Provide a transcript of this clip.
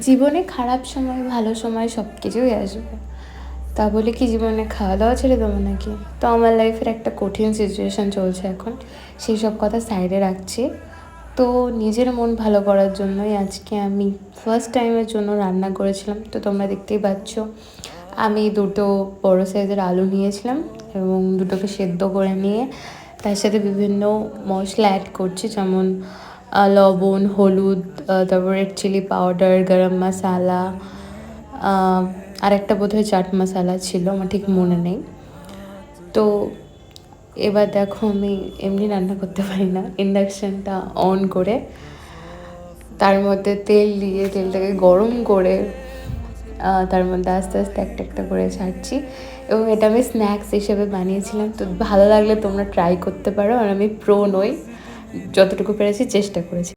জীবনে খারাপ সময় ভালো সময় সব কিছুই আসবে। তা বলে কি জীবনে খাওয়া দাওয়া ছেড়ে দেবো নাকি? তো আমার লাইফের একটা কঠিন সিচুয়েশান চলছে এখন, সেই সব কথা সাইডে রাখছি। তো নিজের মন ভালো করার জন্যই আজকে আমি ফার্স্ট টাইমের জন্য রান্না করেছিলাম। তো তোমরা দেখতেই পাচ্ছ আমি দুটো বড় সাইজের আলু নিয়েছিলাম এবং দুটোকে সেদ্ধ করে নিয়ে তার সাথে বিভিন্ন মশলা অ্যাড করছি, যেমন লবণ, হলুদ, তারপর রেড চিলি পাউডার, গরম মশালা, আরেকটা বোধহয় চাট মশালা ছিল, আমার ঠিক মনে নেই। তো এবার দেখো আমি এমনি রান্না করতে পারি না, ইন্ডাকশানটা অন করে তার মধ্যে তেল দিয়ে তেলটাকে গরম করে তার মধ্যে আস্তে আস্তে একটা একটা করে ছাড়ছি, এবং এটা আমি স্ন্যাক্স হিসেবে বানিয়েছিলাম। তো ভালো লাগলে তোমরা ট্রাই করতে পারো, আর আমি প্রো নই, যতটুকু পেরেছি চেষ্টা করেছি।